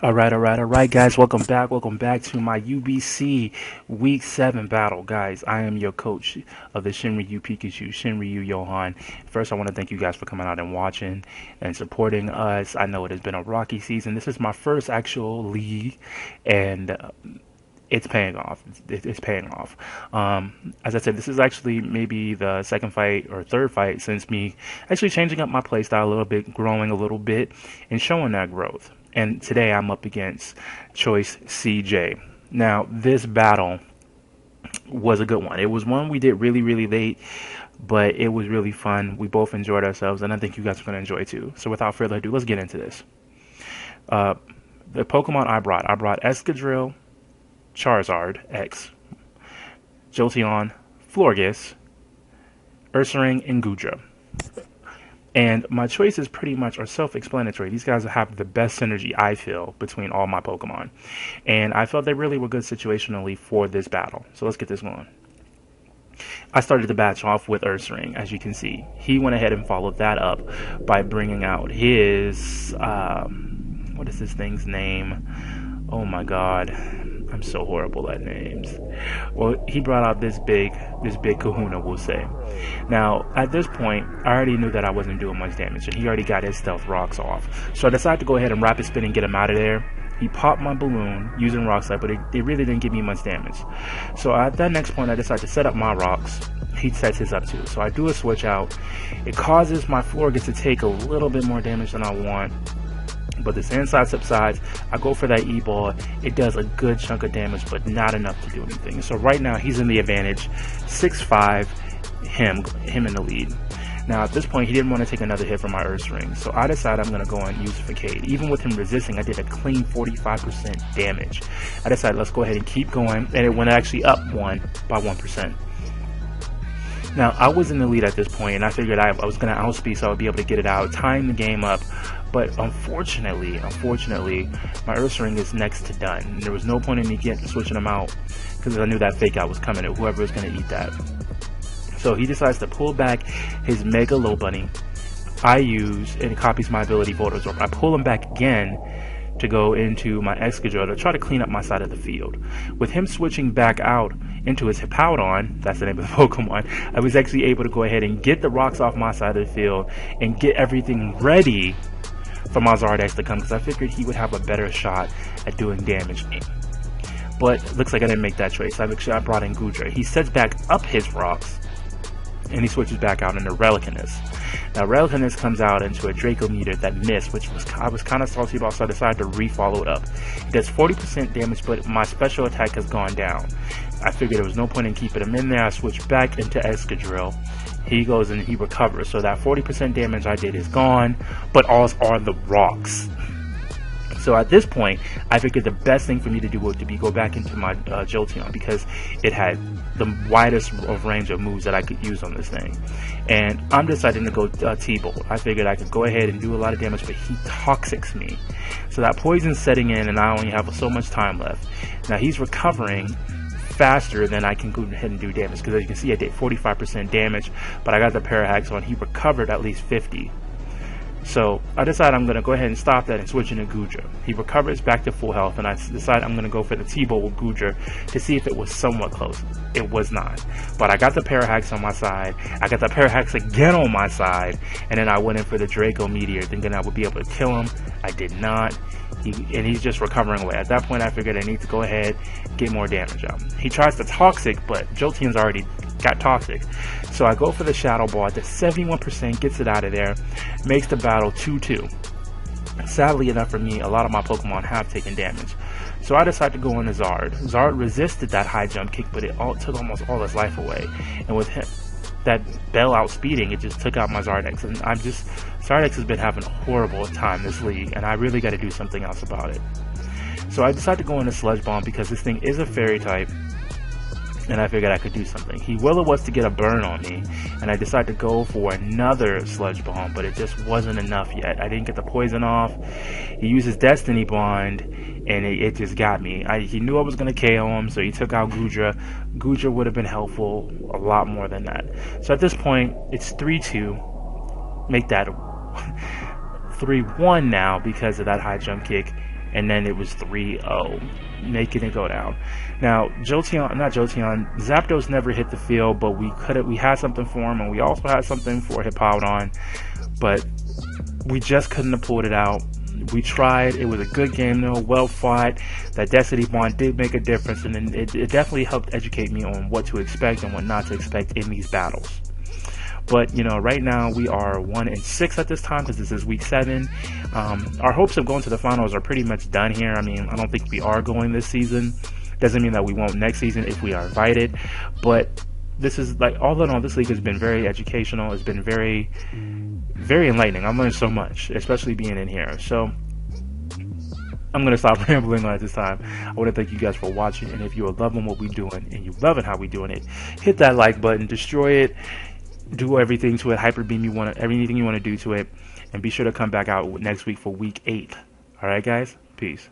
All right, guys. Welcome back to my UBC Week 7 battle, guys. I am your coach of the ShinRyuPikachus, ShinRyu Johan. First, I want to thank you guys for coming out and watching and supporting us. I know it has been a rocky season. This is my first actual league, and it's paying off. It's paying off. As I said, this is actually maybe the second fight or third fight since me actually changing up my playstyle a little bit, growing a little bit, and showing that growth. And today I'm up against Choice CJ. Now, this battle was a good one. It was one we did really late, but it was really fun. We both enjoyed ourselves, and I think you guys are going to enjoy it too. So without further ado, let's get into this. The Pokemon I brought Escadrille, Charizard X, Jolteon, Florges, Ursaring, and Goodra. And my choices pretty much are self-explanatory. These guys have the best synergy, I feel, between all my Pokemon. And I felt they really were good situationally for this battle. So let's get this going. I started the batch off with Ursaring, as you can see. He went ahead and followed that up by bringing out his... what is this thing's name? Oh my god. I'm so horrible at names. Well, he brought out this big Kohona, we'll say. Now, at this point, I already knew that I wasn't doing much damage, and he already got his stealth rocks off. So I decided to go ahead and rapid spin and get him out of there. He popped my balloon using rock slide, but it really didn't give me much damage. So at that next point, I decided to set up my rocks. He sets his up too. So I do a switch out. It causes my Florges to take a little bit more damage than I want. But the sand side subsides. I go for that E-ball. It does a good chunk of damage, but not enough to do anything. So right now, he's in the advantage. 6-5, him in the lead. Now, at this point, he didn't want to take another hit from my Ursaring. So I decided I'm going to go and use Facade. Even with him resisting, I did a clean 45% damage. I decided let's go ahead and keep going. And it went actually up by 1%. Now, I was in the lead at this point, and I figured I was going to outspeed so I would be able to get it out, tying the game up. But unfortunately, my Ursaring is next to done. And there was no point in me switching him out because I knew that fake out was coming at whoever was going to eat that. So he decides to pull back his Mega Low Bunny. I use, and it copies my ability Voltazorb. I pull him back again to go into my Excadrill to try to clean up my side of the field. With him switching back out into his Hippowdon, that's the name of the Pokemon, I was actually able to go ahead and get the rocks off my side of the field and get everything ready for my Zardex to come, because I figured he would have a better shot at doing damage. But looks like I didn't make that choice. I brought in Goodra. He sets back up his rocks, and he switches back out into Relicanus. Now Relicanus comes out into a Draco Meteor that missed, which I was kind of salty about, so I decided to re-follow it up. It does 40% damage, but my special attack has gone down. I figured there was no point in keeping him in there. I switched back into Excadrill. He goes and he recovers, so that 40% damage I did is gone, but all are the rocks. So at this point, I figured the best thing for me to do would be go back into my Jolteon, because it had the widest of range of moves that I could use on this thing. And I'm deciding to go T-Bolt. I figured I could go ahead and do a lot of damage, but he Toxics me. So that poison's setting in, and I only have so much time left. Now he's recovering faster than I can go ahead and do damage, because as you can see I did 45% damage, but I got the Parahax on. He recovered at least 50. So I decided I'm going to go ahead and stop that and switch into Goodra. He recovers back to full health, and I decided I'm going to go for the T-Bolt with Goodra to see if it was somewhat close. It was not. But I got the Parahax on my side, I got the Parahax again on my side, and then I went in for the Draco Meteor thinking I would be able to kill him. I did not. And he's just recovering away. At that point, I figured I need to go ahead and get more damage out. He tries to Toxic, but Jolteon's already got Toxic. So I go for the Shadow Ball at the 71%, gets it out of there, makes the battle 2-2. Sadly enough for me, a lot of my Pokemon have taken damage. So I decided to go into Zard. Zard resisted that high jump kick, but it took almost all his life away. And with him, that Bell outspeeding, it just took out my Zardex. And Zardex has been having a horrible time this league, and I really got to do something else about it. So I decided to go into Sludge Bomb because this thing is a fairy type, and I figured I could do something. He was to get a burn on me, and I decided to go for another Sludge Bomb, but it just wasn't enough yet. I didn't get the poison off. He uses Destiny Bond, and it just got me. He knew I was going to KO him, so he took out Goodra. Goodra would have been helpful a lot more than that. So at this point, it's 3-2. Make that 3-1 now because of that high jump kick. and then it was 3-0, making it go down. Now, Zapdos never hit the field, but we had something for him, and we also had something for Hippowdon, but we just couldn't have pulled it out. We tried. It was a good game, though, well fought. That Destiny Bond did make a difference, and it definitely helped educate me on what to expect and what not to expect in these battles. But, you know, right now we are 1-6 at this time because this is week 7. Our hopes of going to the finals are pretty much done here. I mean, I don't think we are going this season. Doesn't mean that we won't next season if we are invited. But this is, like, all in all, this league has been very educational. It's been very, very enlightening. I've learned so much, especially being in here. So I'm going to stop rambling on at this time. I want to thank you guys for watching. And if you are loving what we're doing and you're loving how we're doing it, hit that like button, destroy it. Do everything to it, hyper beam everything you want to do to it, and be sure to come back out next week for week 8. All right, guys, peace.